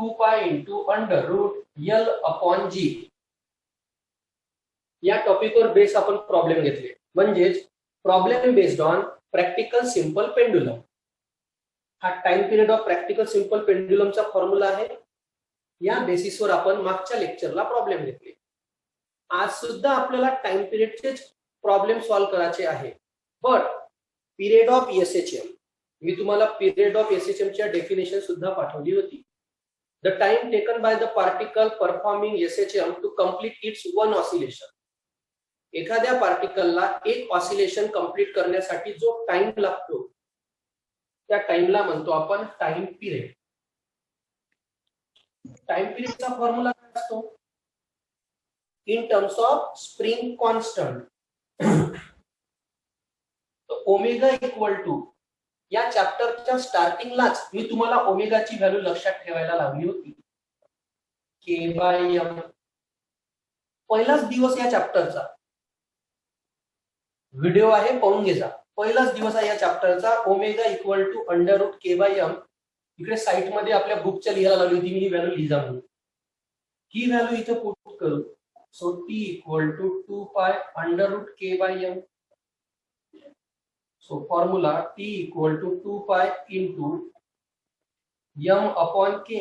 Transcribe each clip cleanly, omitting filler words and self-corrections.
2 pi into under root L upon g या टॉपिकवर base आपण प्रॉब्लेम घेतले, म्हणजेच problem based on practical simple pendulum. हा time period of practical simple पेंडुलमचा फॉर्म्युला आहे. या बेसिसवर आपण मागच्या लेक्चरला प्रॉब्लेम घेतले. आज सुद्धा आपल्याला टाइम पिरियडचे प्रॉब्लेम सॉल्व्ह करायचे आहे. बट पिरियड ऑफ एसएचएम, मी तुम्हाला पिरियड ऑफ एसएचएम च्या डेफिनेशन सुद्धा पाठवली होती. The time taken by the particle performing SHM to complete its one oscillation. एखाद्या पार्टिकलला एक ऑसिलेशन कंप्लीट करण्यासाठी जो टाइम लागतो त्या टाइमला म्हणतो आपण टाइम पिरियड. टाइम पिरियडचा फॉर्म्युला काय असतो? In terms of spring constant. Omega equal to, या चॅप्टरच्या स्टार्टिंगलाच मी तुम्हाला ओमेगाची व्हॅल्यू लक्षात ठेवायला लावली होती. के बाय एम. पहिलाच दिवस या चॅप्टरचा व्हिडिओ आहे, पाहून घ्या. पहिलाच दिवस आहे या चॅप्टरचा. Omega equal to under root K by M. इकडे साइट मध्ये आपल्या बुकच्या लिहायला लावली होती मी ही व्हॅल्यू लिहा म्हणून. ही व्हॅल्यू इथे पुट करू. So T equal to 2 pi under root K by m. So formula T equal to 2 pi into M upon के.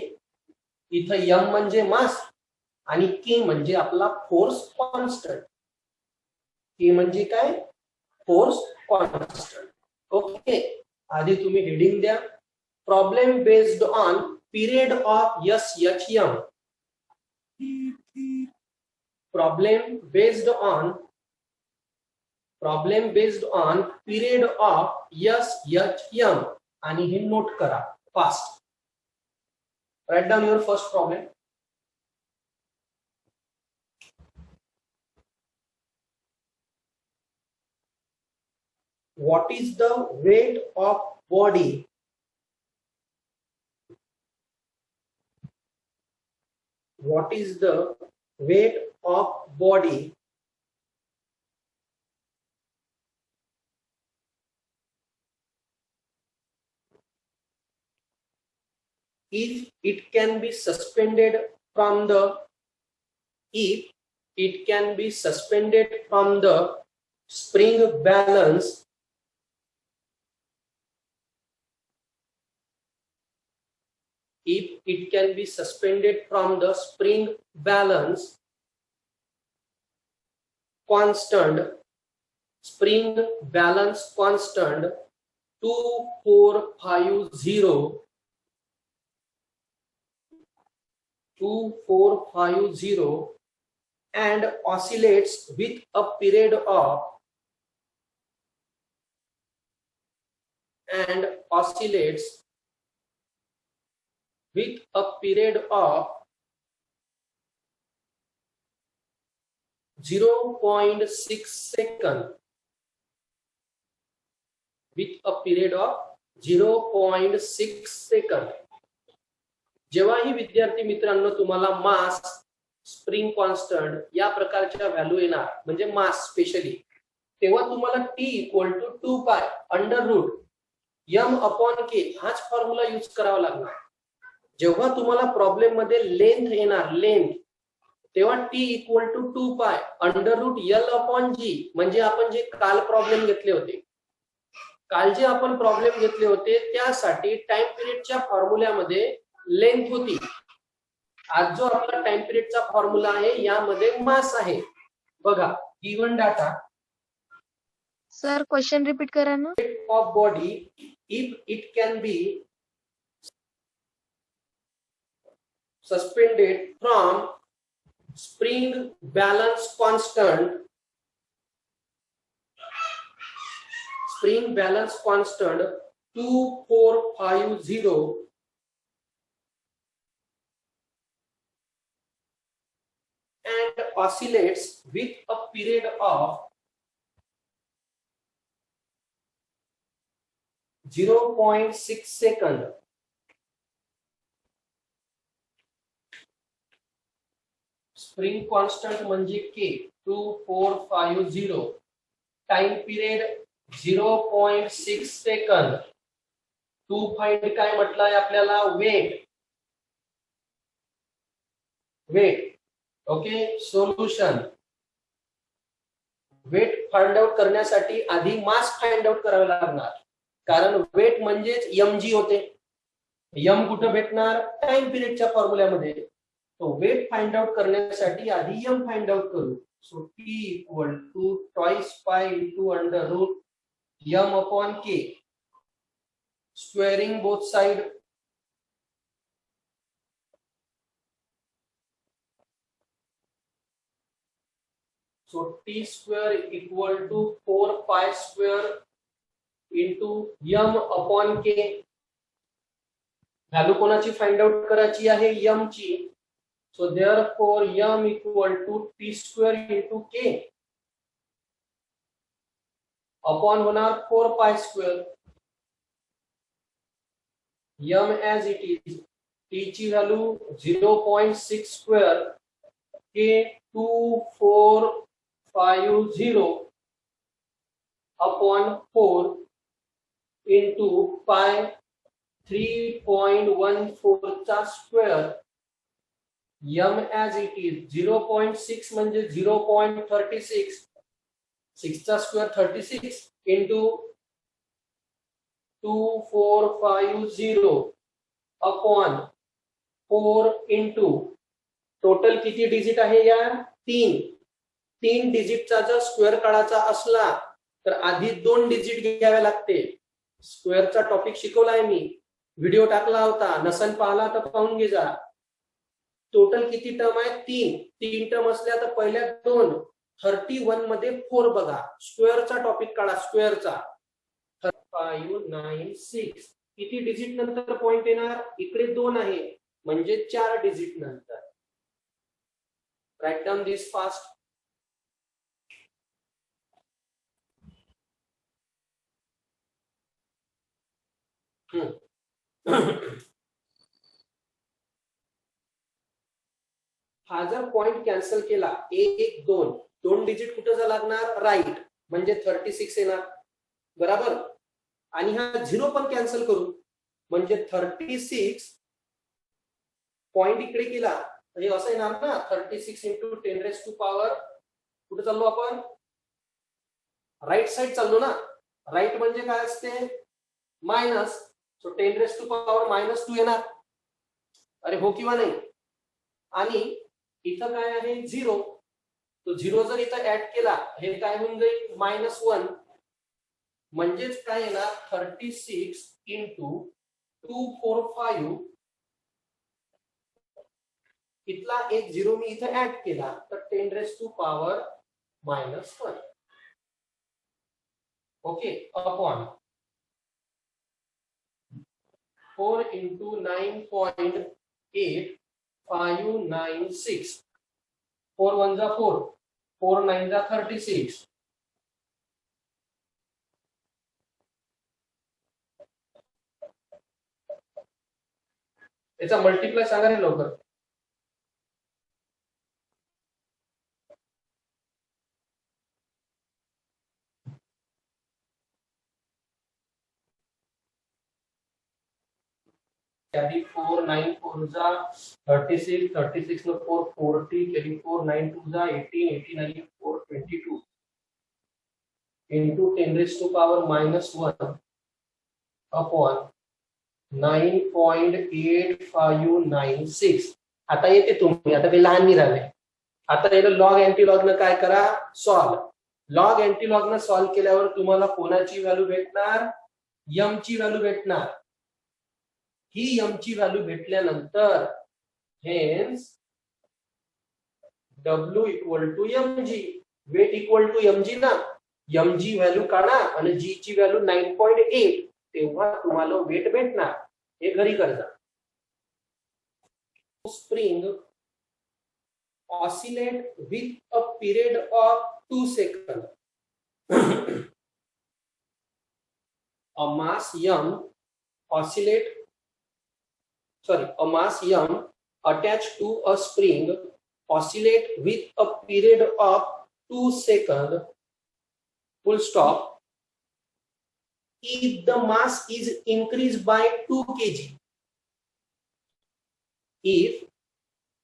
इथं एम म्हणजे मास आणि के म्हणजे आपला फोर्स कॉन्स्टंट. के म्हणजे काय? Force constant. ओके, आधी तुम्ही हेडिंग द्या. Problem based on period of SHM. Problem based on period of SHM. आणि हे नोट करा fast. Write down your first problem. What is the weight of body? What is the weight of body if it can be suspended from the spring balance constant 2450 and oscillates with a period of 0.6 second. जेव्हाही विद्यार्थी मित्रांनो तुम्हाला मास, spring constant या प्रकारच्या value येणार, म्हणजे मास specially, तेव्हा तुम्हाला T equal to 2 pi under root M upon K हाच फॉर्म्युला यूज करावा लागणार. जेव्हा तुम्हाला प्रॉब्लेम मध्ये लेंथ येणार, लेंथ, तेव्हा T equal to 2 pi under root L upon g. म्हणजे आपण जे काल प्रॉब्लेम घेतले होते, त्यासाठी टाइम पिरियडच्या फॉर्म्युल्यामध्ये लेंथ होती. आज जो आपला टाइम पिरियडचा फॉर्म्युला आहे यामध्ये मास आहे. बघा, given data. Sir question repeat करा ना. Of body if it can be suspended from spring balance constant 2450 and oscillates with a period of 0.6 second. Spring constant म्हणजे k 2450. Time period 0.6 second. To find काय म्हटलंय आपल्याला? Weight. Weight. Okay, solution. Weight find out करण्यासाठी आधी mass find out करावे लागणार, कारण weight म्हणजेच mg होते. m कुठं भेटणार? टाइम पिरियडच्या फॉर्म्युल्यामध्ये. तो वेट फाइंड आउट करण्यासाठी आधी m फाइंड आउट करू. So t equal to twice pi into under root m upon k, squaring both side. So t square equal to 4 pi square into m upon k. Value कोणाची find out करायची आहे? m ची. So therefore m equal to t square into k upon होणार 4 pi square. m as it is, t ची value 0.6 square, k 2450 upon 4 into pi 3.14 चा square. m as it is 0.6 म्हणजे 0.36, 6 चा square 36 into 2450 upon 4 into total किती digit आहे या? 3 डिजिटचा जर square काढायचा असला तर आधी 2 डिजिट घ्यावे लागते. स्क्वेअरचा टॉपिक शिकवलाय मी, व्हिडिओ टाकला होता, नसन पाहिला तर पाहून घे जा. टोटल किती टर्म आहे? 3 टर्म असल्या तर पहिल्या 2, 31 मध्ये 4 बघा. स्क्वेअरचा टॉपिक काढा, स्क्वेअरचा. 596 किती डिजिट नंतर पॉइंट येणार? इकडे 2 आहे म्हणजे 4 डिजिट नंतर. राईट डाउन दिस फास्ट. हा जर पॉइंट कॅन्सल केला, 1 2 डिजिट कुठं लागणार? राईट, म्हणजे 36 येणार. बरोबर. आणि हा 0 पण कॅन्सल करू, म्हणजे 36 पॉइंट इकडे केला हे असं येणार ना. 36 इंटू 10 रेस टू पॉवर, कुठे चाललो आपण? राईट साइड चाललो ना. राईट म्हणजे काय असते? Minus. So 10 raise to power -2 येणार. अरे हो किंवा नाही? आणि इथं काय आहे? 0. तो 0 जर इथं ऍड केला, हे काय होऊन जाईल? -1. म्हणजेच काय येणार? 36 इंटू 245. इथला एक 0 मी इथं ऍड केला तर 10 raise to power -1. Okay, upon 4 into 9.8596. 4 1 जा 4, 4 9 जा 36. याचा मल्टिप्लाय सांगा रे लवकर. कैरी 4 9 4 जा 36, 36 में 4 40, कैरी 4 9 2 जा 18, 18 4 22 into 10 raised to power -1 upon 9.8596. आता येते तुम्ही, आता ते लहान नाही राहिले. आता याला लॉग अँटी लॉग न काय करा? सॉल्व. लॉग अँटी लॉग न सॉल्व केल्यावर तुम्हाला कोणाची व्हॅल्यू भेटणार? m ची व्हॅल्यू भेटणार. ही m ची व्हॅल्यू भेटल्यानंतर hence w equal to mg, weight equal to mg ना. mg व्हॅल्यू काढा आणि g ची व्हॅल्यू 9.8, तेव्हा तुम्हाला वेट भेटणार. हे घरी करता. Spring oscillate with a period of 2 seconds. A mass m attached to a spring oscillate with a period of 2 seconds, full stop, if the mass is increased by 2 kg. If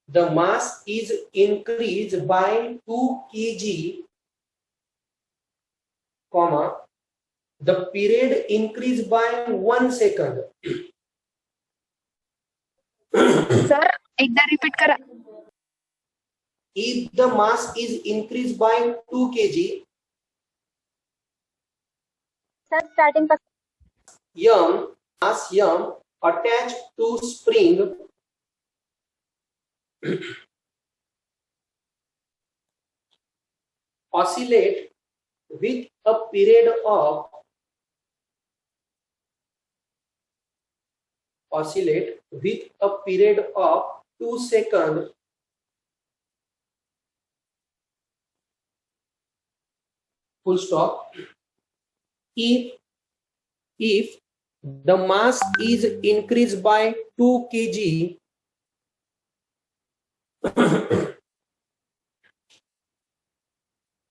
the mass is increased by 2 kg, comma, the period increased by 1 second. Sir एकदा repeat करा. If the mass is increased by 2 kg, sir starting m, mass m attached to spring oscillate with a period of 2 seconds full stop. If the mass is increased by 2 kg,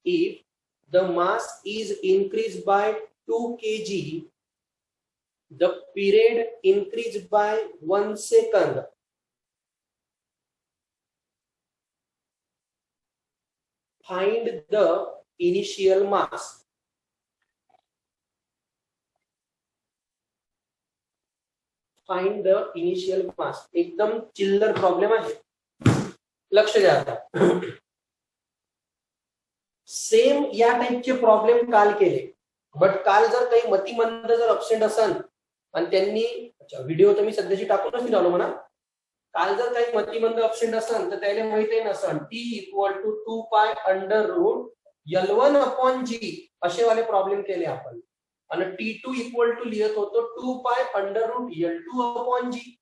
if the mass is increased by 2 kg, the period increased by 1 second. Find the initial mass. Find the initial mass. एकदम चिल्लर problem आहे, लक्ष द्या आता. Same या टाइपचे problem काल केले, बट काल जर काही मतिमंद जर अबसेंट असेल आणि त्यांनी व्हिडिओ तर मी सध्याची टाकूनच नाही राहिलो म्हणा, काल जर काही मतिमंद अबसेंट असेल तर त्याला माहिती नसेल T equal to 2 pi under route L1 upon जी असे वाले प्रॉब्लेम केले आपण. आणि T2 इक्वल टू लिहित होतो 2 pi under root L2 upon g.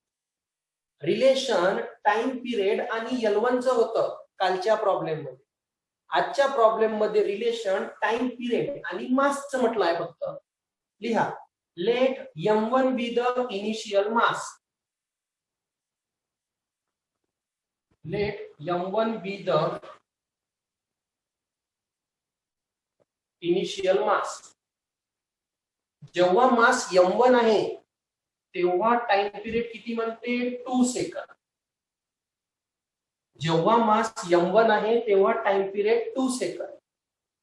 Relation time period आणि L1 चं होतं कालच्या प्रॉब्लेम मध्ये. आजच्या प्रॉब्लेम मध्ये रिलेशन टाइम पिरियड आणि मासचं म्हटलं आहे फक्त. लिहा, let m1 be the initial mass. Let m1 be the initial mass. जेव्हा मास m1 आहे तेव्हा टाइम पिरियड किती म्हणते 2 सेकंद. जेव्हा मास m1 आहे तेव्हा टाइम पिरियड 2 सेकंद.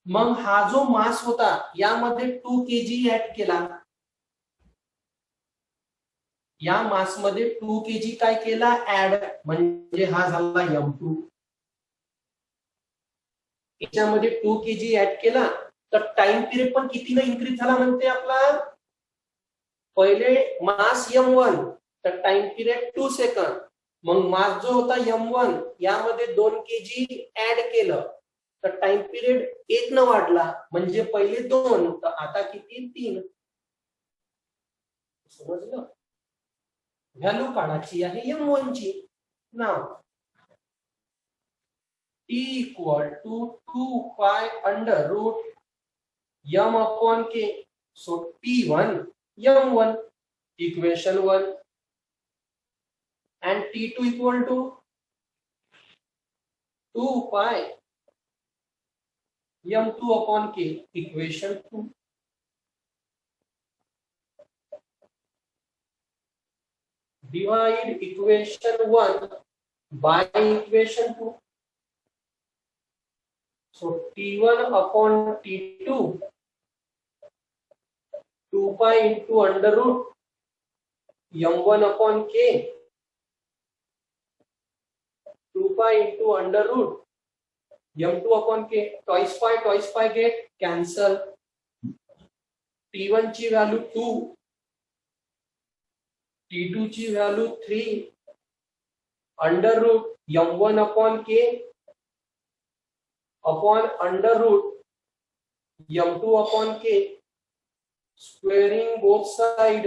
मग हा जो मास होता यामध्ये 2 kg ऍड केला. या मास मध्ये 2 kg काय केला ऍड, म्हणजे हा झाला m2. याच्यामध्ये 2 kg ऍड केला तर टाइम पिरियड पण कितीने इन्क्रीज झाला म्हणते आपला. पहिले मास m1 तर टाइम पिरियड 2 सेकंद. मग मास जो होता m1 यामध्ये 2 kg ऍड केलं तर टाइम पिरियड 1 न वाढला, म्हणजे पहिले 2 तर आता किती 3. समजलं. व्हॅल्यू काढायची आहे m1 ची. नाव T equal to 2 pi under root m upon k. So T1 m1 equation 1 and T2 equal to 2 pi m2 upon k equation 2. Divide equation 1 by equation 2. So T1 upon T2 2 pi into under root m1 upon k 2 pi into under root m2 upon k. twice pi get cancel. T1 ची value 2, T2 ची value 3 under root m1 upon k upon under root m2 upon k, squaring both side.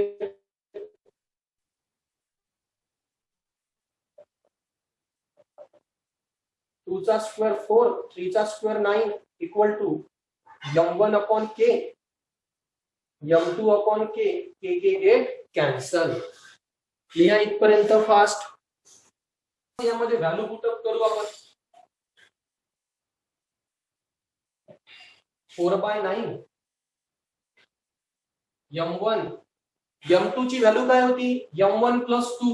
2 चा square 4, 3 चा square 9 equal to m1 upon k m2 upon k, k get cancel. लिहा इथपर्यंत fast. यामध्ये value put up करू आपण. 4/9 m1 m2 ची value काय होती m1 प्लस 2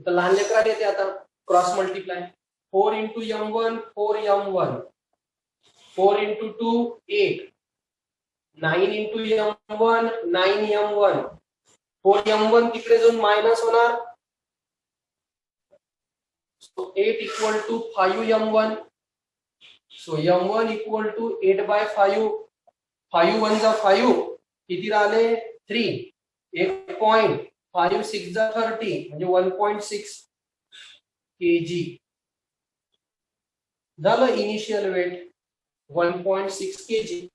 तर लहान लेकरात येते आता cross multiply 4 into m1 4m1 4 into 2 8 9 into m1 9m1 4m1 तिकडे जाऊन मायनस होणार so 8 equal to 5m1 so m1 equal to 8 by 5 5 1 जा 5 किती राहिले 3 1 पॉइंट 5 6 जा 30 म्हणजे 1.6 kg झालं इनिशियल वेट 1.6 kg